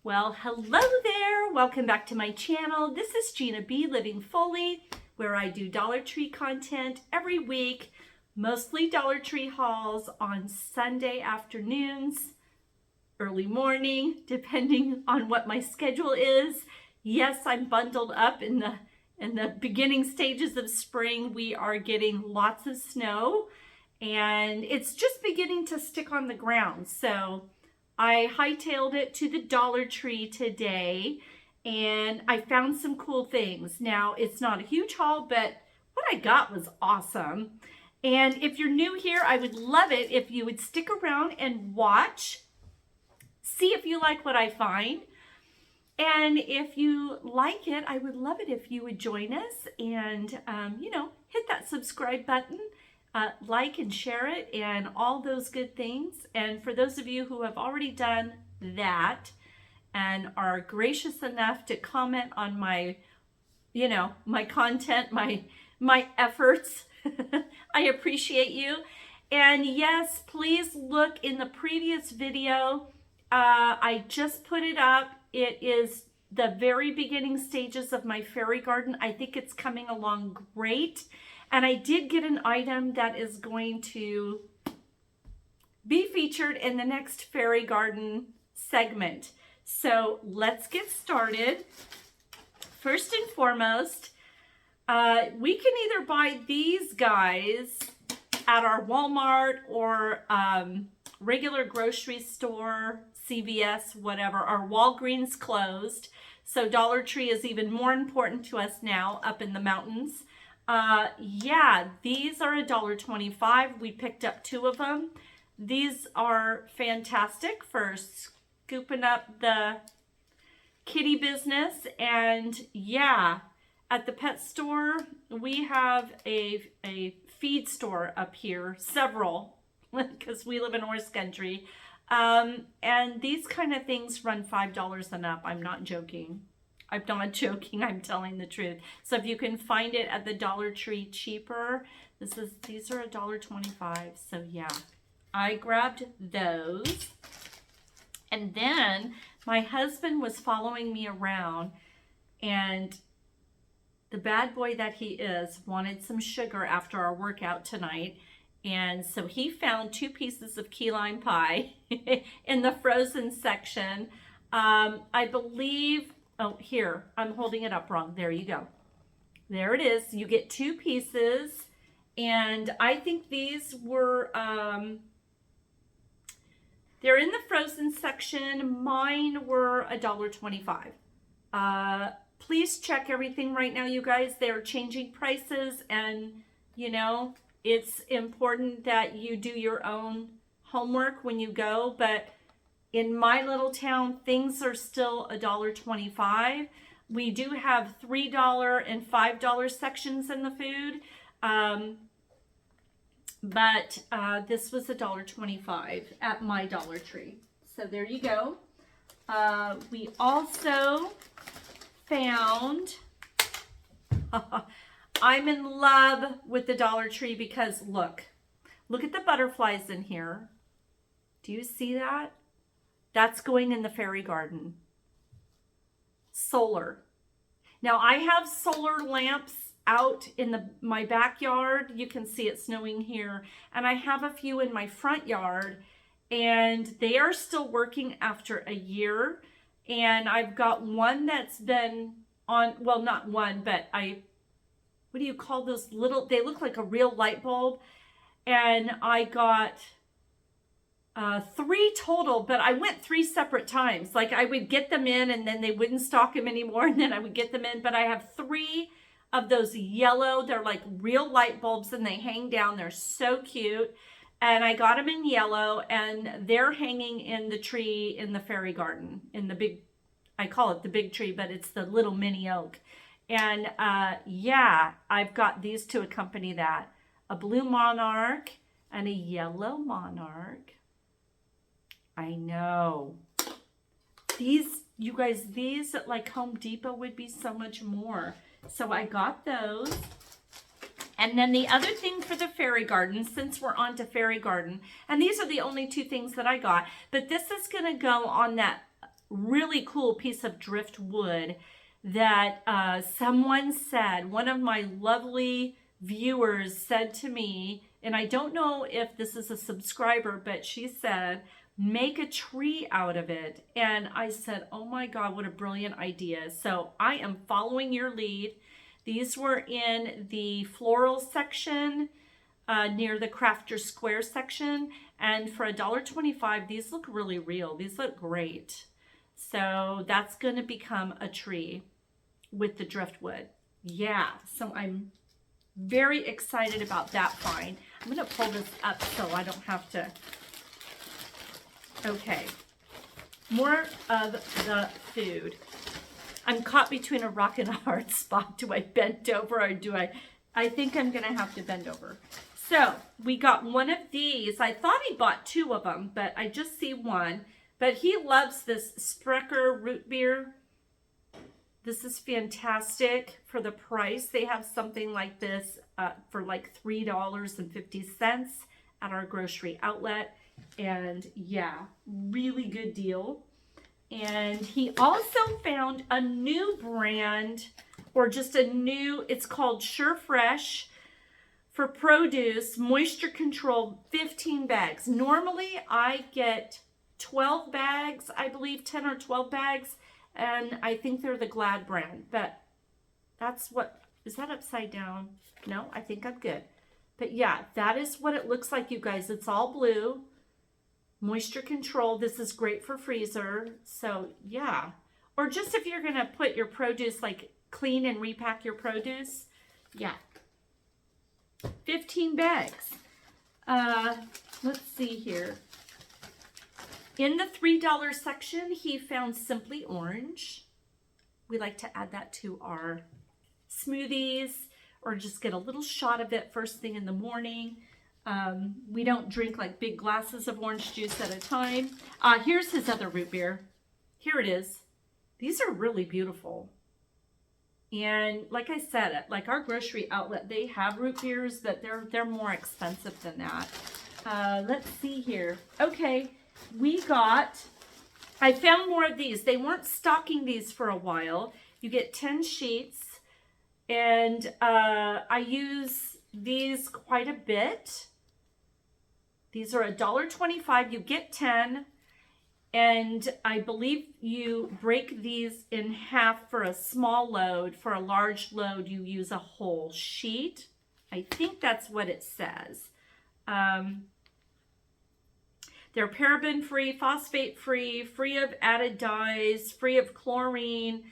Well, hello there. Welcome back to my channel. This is Gina B. Living Fully, where I do Dollar Tree content every week, mostly Dollar Tree hauls on Sunday afternoons, early morning, depending on what my schedule is. Yes, I'm bundled up in the beginning stages of spring. We are getting lots of snow and it's just beginning to stick on the ground. So I hightailed it to the Dollar Tree today and I found some cool things. Now, it's not a huge haul, but what I got was awesome. And if you're new here, I would love it if you would stick around and watch, see if you like what I find. And if you like it, I would love it if you would join us and, hit that subscribe button. Like and share it and all those good things. And for those of you who have already done that and are gracious enough to comment on my content, my efforts, I appreciate you. And yes, please look in the previous video. I just put it up. It is the very beginning stages of my fairy garden. I think it's coming along great. And I did get an item that is going to be featured in the next fairy garden segment. So let's get started. First and foremost, we can either buy these guys at our Walmart or regular grocery store, CVS, whatever. Our Walgreens closed. So Dollar Tree is even more important to us now up in the mountains. These are $1.25. We picked up 2 of them. These are fantastic for scooping up the kitty business. And at the pet store, we have a feed store up here, several, because we live in horse country. And these kind of things run $5 and up. I'm not joking. I'm not joking, I'm telling the truth. So if you can find it at the Dollar Tree cheaper, these are $1.25. So I grabbed those. And then my husband was following me around and the bad boy that he is wanted some sugar after our workout tonight. And so he found 2 pieces of key lime pie in the frozen section. I believe, oh, here, I'm holding it up wrong. There you go. There it is. You get 2 pieces. And I think these were, they're in the frozen section. Mine were $1.25. Please check everything right now, you guys. They're changing prices and, it's important that you do your own homework when you go, but in my little town, things are still $1.25. We do have $3 and $5 sections in the food, but this was $1.25 at my Dollar Tree. So there you go. We also found... I'm in love with the Dollar Tree because look at the butterflies in here. Do you see that? That's going in the fairy garden. Solar. Now I have solar lamps out in my backyard. You can see it snowing here. And I have a few in my front yard and they are still working after a year. And I've got one that's been on, well, not one, but what do you call those little, they look like a real light bulb. And I got 3 total, but I went 3 separate times. Like I would get them in and then they wouldn't stock them anymore. And then I would get them in, but I have 3 of those yellow, they're like real light bulbs and they hang down. They're so cute. And I got them in yellow and they're hanging in the tree in the fairy garden, in the big, I call it the big tree, but it's the little mini oak. And I've got these to accompany that. A blue monarch and a yellow monarch. I know. These, you guys, these at like Home Depot would be so much more. So I got those. And then the other thing for the fairy garden, since we're on to fairy garden, and these are the only 2 things that I got, but this is going to go on that really cool piece of driftwood that someone said, one of my lovely viewers said to me, and I don't know if this is a subscriber, but she said, make a tree out of it. And I said, oh my God, what a brilliant idea. So I am following your lead. These were in the floral section near the Crafter Square section. And for $1.25, these look really real. These look great. So that's going to become a tree with the driftwood. Yeah, so I'm very excited about that find. I'm going to pull this up so I don't have to. Okay, more of the food. I'm caught between a rock and a hard spot. Do I bend over or do I think I'm going to have to bend over. So we got one of these. I thought he bought two of them, but I just see one. But he loves this Sprecher root beer. This is fantastic for the price. They have something like this for like $3.50 at our grocery outlet. And yeah, really good deal. And he also found a new brand, or just a new, it's called Sure Fresh for produce, moisture control, 15 bags. Normally I get 12 bags, I believe 10 or 12 bags. And I think they're the Glad brand, but that's what, is that upside down? No, I think I'm good. But yeah, that is what it looks like, you guys. It's all blue, moisture control. This is great for freezer. So yeah, or just if you're going to put your produce, like clean and repack your produce. Yeah. 15 bags. Let's see here. In the $3 section, he found Simply Orange. We like to add that to our smoothies or just get a little shot of it first thing in the morning. We don't drink like big glasses of orange juice at a time. Here's his other root beer. Here it is. These are really beautiful. And like I said, at like our grocery outlet, they have root beers, but they're more expensive than that. Let's see here. Okay. I found more of these. They weren't stocking these for a while. You get 10 sheets, and I use these quite a bit. These are $1.25. You get 10, and I believe you break these in half for a small load. For a large load, you use a whole sheet. I think that's what it says. They're paraben-free, phosphate-free, free of added dyes, free of chlorine,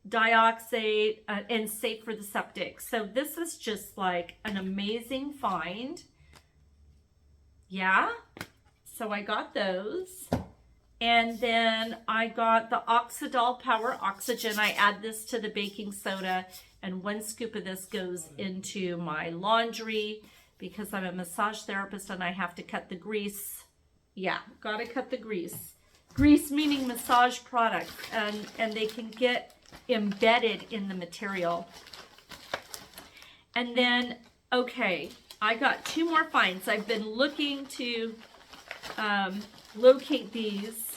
dioxide, and safe for the septic. So this is just like an amazing find. Yeah, so I got those. And then I got the Oxidol Power Oxygen. I add this to the baking soda, and 1 scoop of this goes into my laundry because I'm a massage therapist and I have to cut the grease. Yeah, gotta cut the grease. Grease meaning massage product, and they can get embedded in the material. And then, okay, I got 2 more finds. I've been looking to locate these.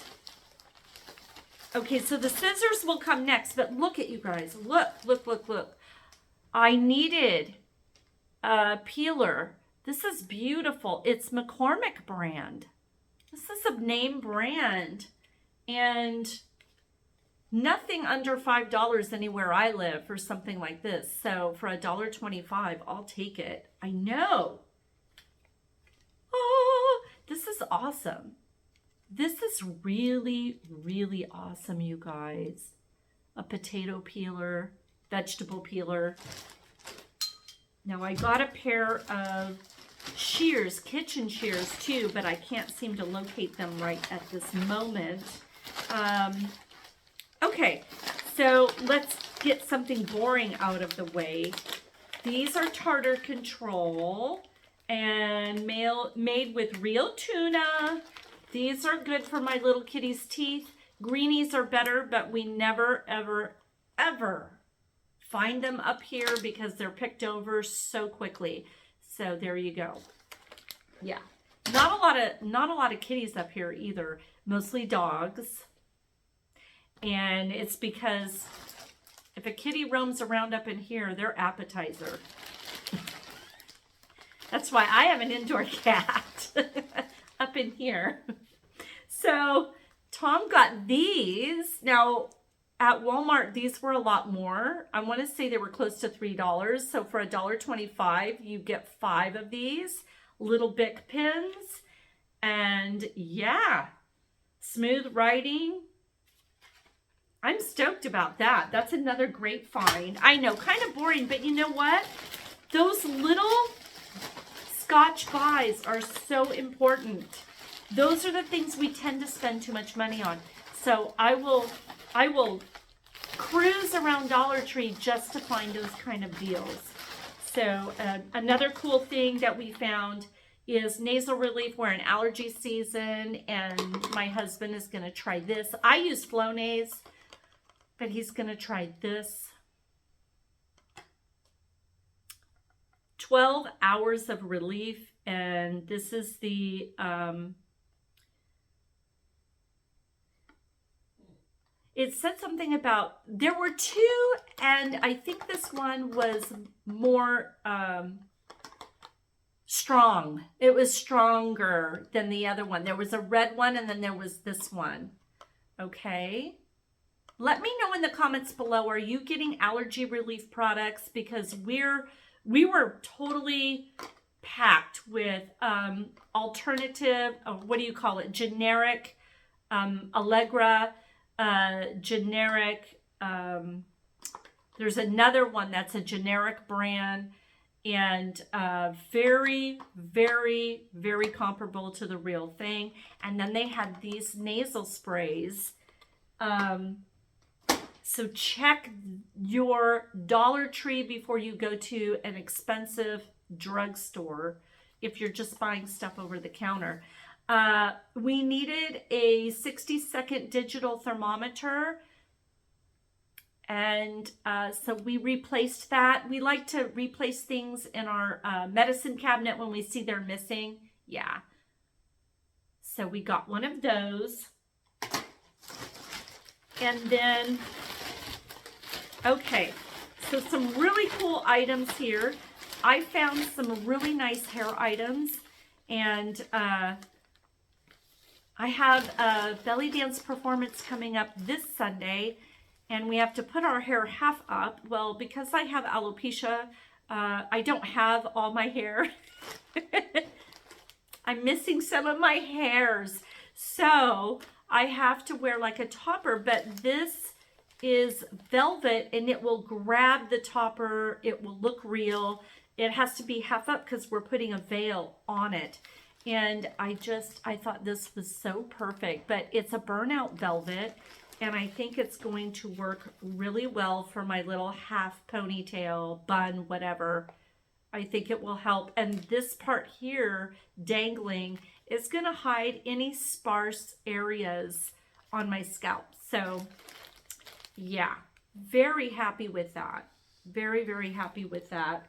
Okay, so the scissors will come next, but look at you guys. Look, look, look, look. I needed a peeler. This is beautiful. It's McCormick brand. This is a name brand, and nothing under $5 anywhere I live for something like this. So for $1.25, I'll take it. I know. Oh, this is awesome. This is really, really awesome, you guys. A potato peeler, vegetable peeler. Now I got a pair of shears, kitchen shears too, but I can't seem to locate them right at this moment. Okay, so let's get something boring out of the way. These are tartar control and made with real tuna. These are good for my little kitty's teeth. Greenies are better, but we never, ever, ever find them up here because they're picked over so quickly. So there you go. Yeah, not a lot of kitties up here either. Mostly dogs. And it's because if a kitty roams around up in here, they're appetizer. That's why I have an indoor cat up in here. So Tom got these. Now at Walmart, these were a lot more. I want to say they were close to $3. So for $1.25, you get 5 of these little Bic pens. And yeah, smooth writing. I'm stoked about that. That's another great find. I know, kind of boring, but you know what? Those little Scotch buys are so important. Those are the things we tend to spend too much money on. So I will cruise around Dollar Tree just to find those kind of deals. So another cool thing that we found is nasal relief. We're in allergy season, and my husband is going to try this. I use Flonase, but he's going to try this. 12 hours of relief, and this is the it said something about, there were 2, and I think this one was more strong. It was stronger than the other one. There was a red one, and then there was this one. Okay. Let me know in the comments below, are you getting allergy relief products? Because we were totally packed with alternative, what do you call it? Generic, Allegra, generic, there's another one that's a generic brand, and very, very, very comparable to the real thing. And then they had these nasal sprays. So check your Dollar Tree before you go to an expensive drugstore if you're just buying stuff over the counter. We needed a 60-second digital thermometer, and so we replaced that. We like to replace things in our medicine cabinet when we see they're missing. Yeah. So we got one of those. And then, okay, so some really cool items here. I found some really nice hair items, and I have a belly dance performance coming up this Sunday, and we have to put our hair half up. Well, because I have alopecia, I don't have all my hair. I'm missing some of my hairs, so I have to wear like a topper, but this is velvet and it will grab the topper. It will look real. It has to be half up because we're putting a veil on it. And I thought this was so perfect, but it's a burnout velvet, and I think it's going to work really well for my little half ponytail, bun, whatever. I think it will help. And this part here, dangling, is going to hide any sparse areas on my scalp. So yeah, very happy with that. Very, very happy with that.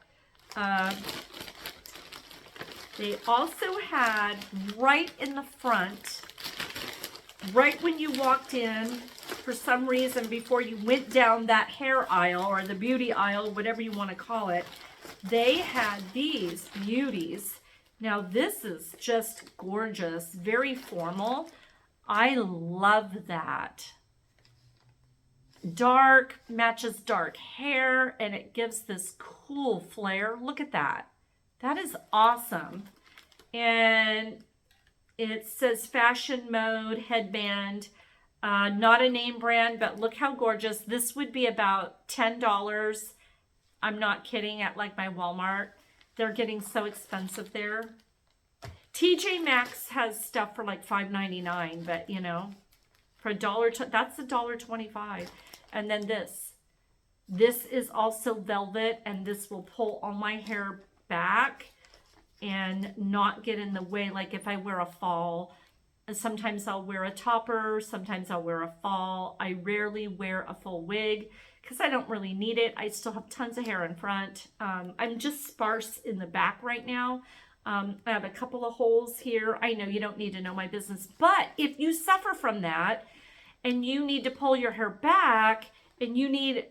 They also had right in the front, right when you walked in, for some reason, before you went down that hair aisle or the beauty aisle, whatever you want to call it, they had these beauties. Now this is just gorgeous, very formal. I love that. Dark, matches dark hair, and it gives this cool flare. Look at that. That is awesome. And it says fashion mode headband, not a name brand, but look how gorgeous. This would be about $10. I'm not kidding, at like my Walmart. They're getting so expensive there. TJ Maxx has stuff for like $5.99, but you know, for $1, that's $1.25. And then this is also velvet, and this will pull all my hair back and not get in the way. Like if I wear a fall, sometimes I'll wear a topper, sometimes I'll wear a fall. I rarely wear a full wig because I don't really need it. I still have tons of hair in front. I'm just sparse in the back right now. I have a couple of holes here. I know you don't need to know my business, but if you suffer from that and you need to pull your hair back and you need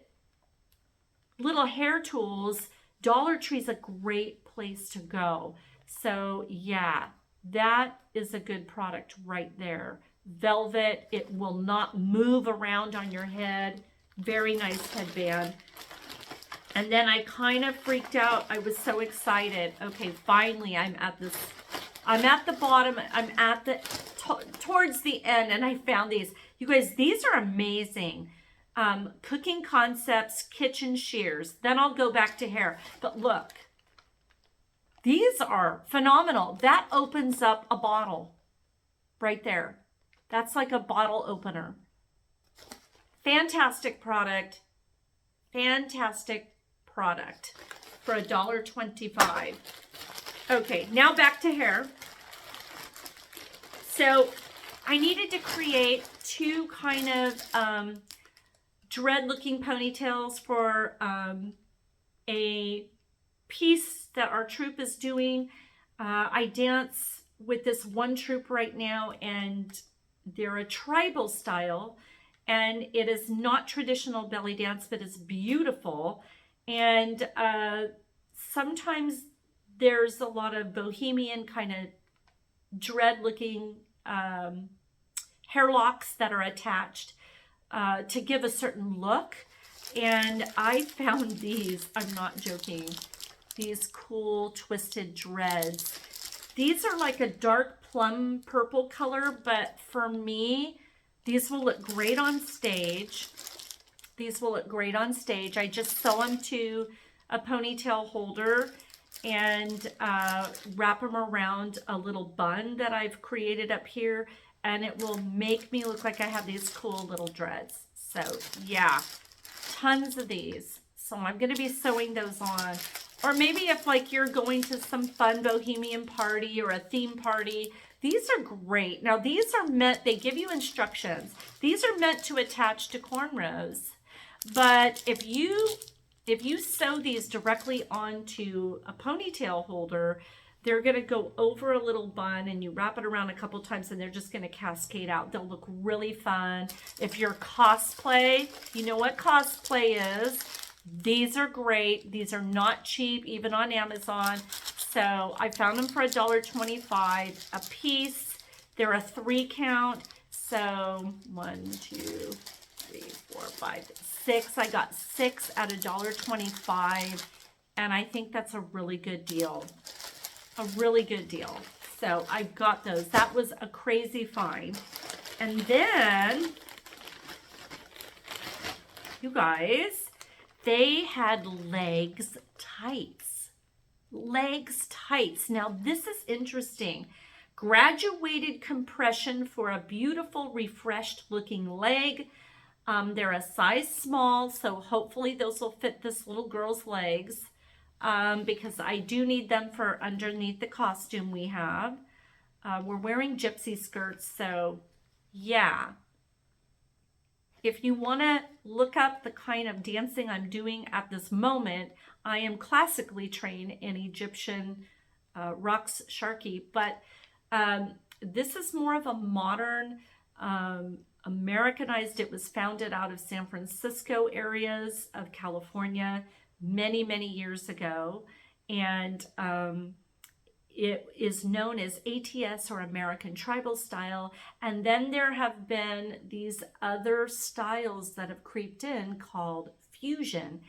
little hair tools, Dollar Tree is a great place to go. So yeah, that is a good product right there. Velvet, it will not move around on your head. Very nice headband. And then I kind of freaked out. I was so excited. Okay, finally I'm at the bottom. I'm at the, towards the end, and I found these. You guys, these are amazing. Cooking Concepts kitchen shears. Then I'll go back to hair. But look, these are phenomenal. That opens up a bottle right there. That's like a bottle opener. Fantastic product. Fantastic product for $1.25. Okay, now back to hair. So I needed to create two kind of dread looking ponytails for a piece that our troupe is doing. I dance with this one troupe right now, and they're a tribal style, and it is not traditional belly dance, but it's beautiful. And sometimes there's a lot of bohemian kind of dread looking hair locks that are attached to give a certain look. And I found these, I'm not joking, these cool twisted dreads. These are like a dark plum purple color, but for me, these will look great on stage. These will look great on stage. I just sew them to a ponytail holder and wrap them around a little bun that I've created up here, and it will make me look like I have these cool little dreads. So yeah, tons of these. So I'm going to be sewing those on. Or maybe if like you're going to some fun bohemian party or a theme party, these are great. Now these are meant, they give you instructions. These are meant to attach to cornrows. But if you sew these directly onto a ponytail holder, they're going to go over a little bun, and you wrap it around a couple times, and they're just going to cascade out. They'll look really fun. If you're cosplay, you know what cosplay is. These are great. These are not cheap, even on Amazon. So I found them for $1.25 a piece. They're a 3 count. So 1, 2, 3, 4, 5, 6. I got 6 at $1.25, and I think that's a really good deal. A really good deal. So I got those. That was a crazy find. And then, you guys, they had legs tights. Legs tights. Now this is interesting. Graduated compression for a beautiful, refreshed looking leg. They're a size small, so hopefully those will fit this little girl's legs, because I do need them for underneath the costume we have. We're wearing gypsy skirts, so yeah. If you want to look up the kind of dancing I'm doing at this moment, I am classically trained in Egyptian Raqs Sharqi, but this is more of a modern, Americanized. It was founded out of San Francisco areas of California many, many years ago. And it is known as ATS, or American Tribal Style. And then there have been these other styles that have creeped in called fusion.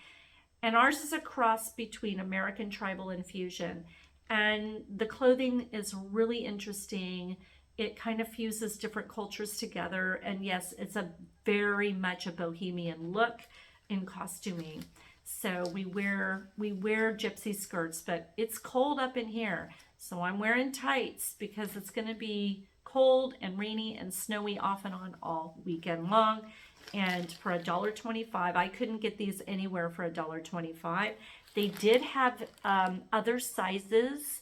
And ours is a cross between American Tribal and fusion. And the clothing is really interesting. It kind of fuses different cultures together. And yes, it's a very much a bohemian look in costuming. So we wear gypsy skirts, but it's cold up in here. So I'm wearing tights because it's going to be cold and rainy and snowy off and on all weekend long. And for $1.25, I couldn't get these anywhere for $1.25. They did have other sizes.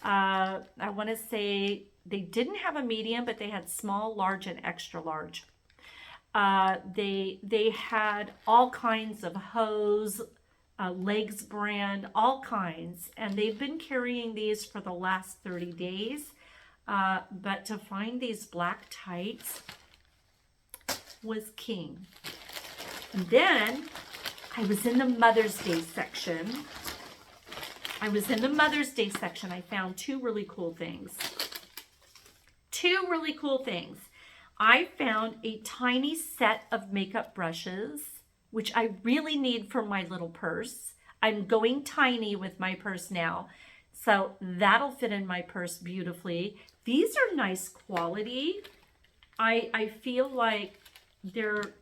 I want to say they didn't have a medium, but they had small, large, and extra large. They had all kinds of hose, Legs brand, all kinds, and they've been carrying these for the last 30 days. But to find these black tights, was king. And then I was in the Mother's Day section. I found two really cool things. I found a tiny set of makeup brushes, which I really need for my little purse. I'm going tiny with my purse now, so that'll fit in my purse beautifully. These are nice quality. I feel like they're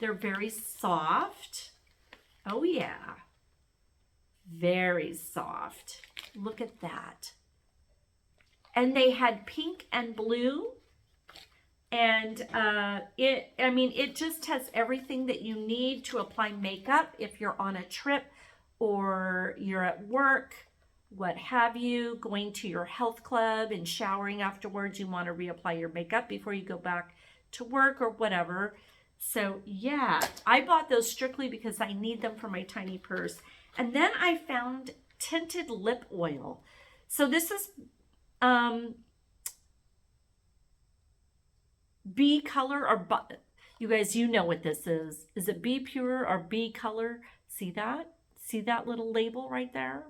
very soft. Oh yeah, very soft. Look at that. And they had pink and blue. And it just has everything that you need to apply makeup if you're on a trip or you're at work, what have you, going to your health club and showering afterwards. You want to reapply your makeup before you go back to work or whatever. So yeah, I bought those strictly because I need them for my tiny purse. And then I found tinted lip oil. So this is B color or you guys, you know what this is. Is it B pure or B color? See that? See that little label right there?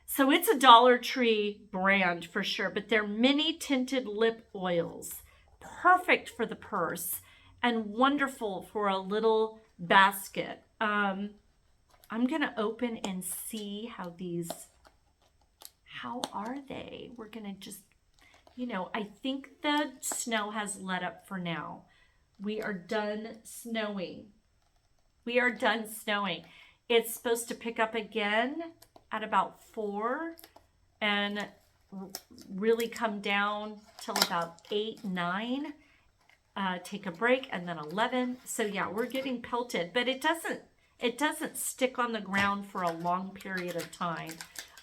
So it's a Dollar Tree brand for sure, but they're mini tinted lip oils. Perfect for the purse and wonderful for a little basket. I'm gonna open and see how are they? We're gonna just, I think the snow has let up for now. We are done snowing. It's supposed to pick up again at about 4 and really come down till about 8, 9. Take a break and then 11. So yeah, we're getting pelted, but it doesn't stick on the ground for a long period of time.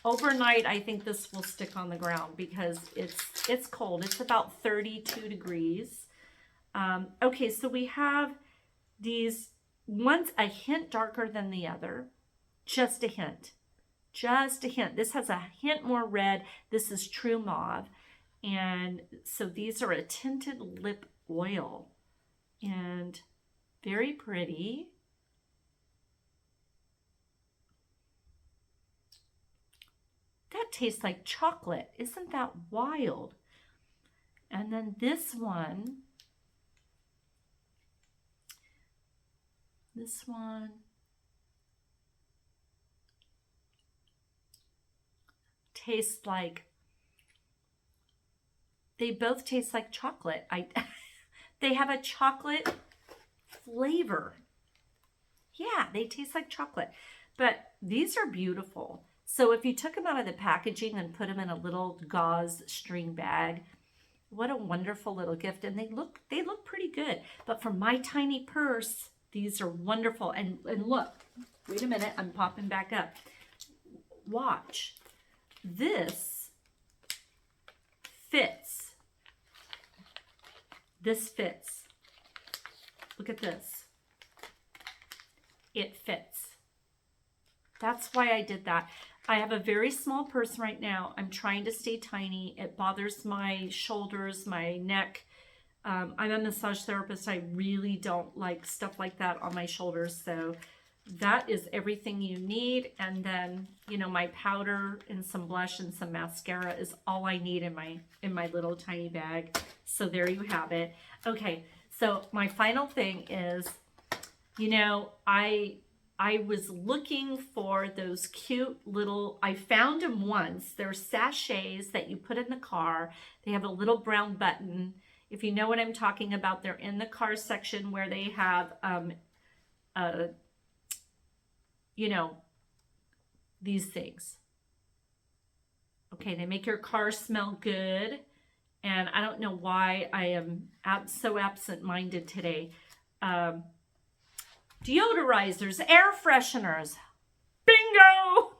Overnight, I think this will stick on the ground because it's cold. It's about 32 degrees. Okay, so we have these, one's a hint darker than the other. Just a hint. This has a hint more red. This is true mauve. And so these are a tinted lip oil. And very pretty. That tastes like chocolate. Isn't that wild? And then this one tastes like, they both taste like chocolate. They have a chocolate flavor. Yeah, they taste like chocolate. But these are beautiful. So if you took them out of the packaging and put them in a little gauze string bag, what a wonderful little gift. And they look pretty good. But for my tiny purse, these are wonderful. And look, wait a minute, I'm popping back up. Watch. This fits. This fits. Look at this. It fits. That's why I did that. I have a very small purse right now. I'm trying to stay tiny. It bothers my shoulders, my neck. I'm a massage therapist. I really don't like stuff like that on my shoulders. So that is everything you need. And then, my powder and some blush and some mascara is all I need in my little tiny bag. So there you have it. Okay, so my final thing is, I was looking for those cute little, I found them once. They're sachets that you put in the car. They have a little brown button. If you know what I'm talking about, they're in the car section where they have, these things. Okay, they make your car smell good. And I don't know why I am so absent-minded today. Deodorizers, air fresheners, bingo!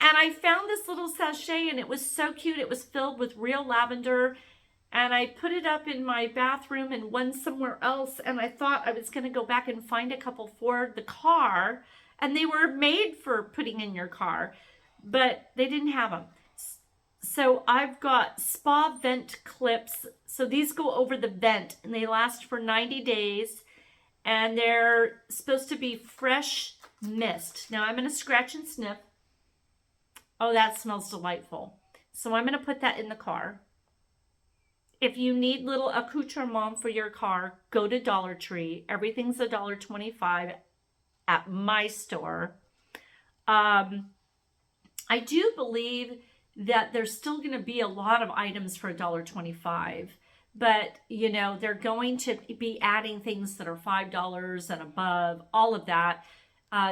And I found this little sachet and it was so cute. It was filled with real lavender and I put it up in my bathroom and one somewhere else. And I thought I was going to go back and find a couple for the car and they were made for putting in your car, but they didn't have them. So I've got spa vent clips. So these go over the vent and they last for 90 days. And they're supposed to be fresh mist. Now I'm going to scratch and sniff. Oh, that smells delightful. So I'm going to put that in the car. If you need little accoutrement for your car, go to Dollar Tree. Everything's $1.25 at my store. I do believe that there's still going to be a lot of items for $1.25. But, you know, they're going to be adding things that are $5 and above, all of that.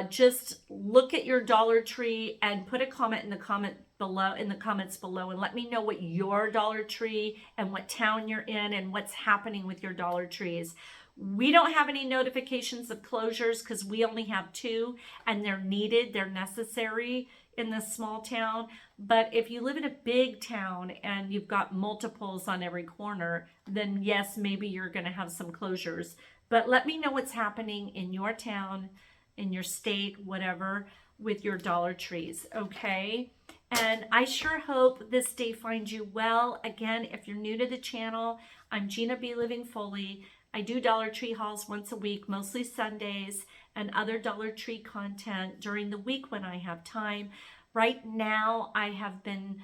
Just look at your Dollar Tree and put a comment in the comments below and let me know what your Dollar Tree and what town you're in and what's happening with your Dollar Trees. We don't have any notifications of closures because we only have 2 and they're needed, they're necessary in this small town. But if you live in a big town and you've got multiples on every corner, then yes, maybe you're going to have some closures. But let me know what's happening in your town, in your state, whatever, with your Dollar Trees, okay? And I sure hope this day finds you well. Again, if you're new to the channel, I'm Gina B. Living Fully. I do Dollar Tree hauls once a week, mostly Sundays, and other Dollar Tree content during the week when I have time. Right now, I have been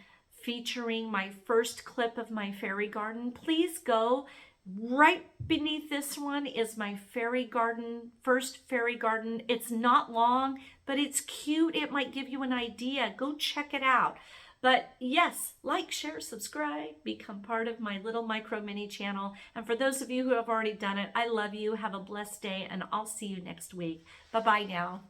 featuring my first clip of my fairy garden. Please go. Right beneath this one is my fairy garden, first fairy garden. It's not long, but it's cute. It might give you an idea. Go check it out. But yes, like, share, subscribe, become part of my little micro mini channel. And for those of you who have already done it, I love you. Have a blessed day, and I'll see you next week. Bye-bye now.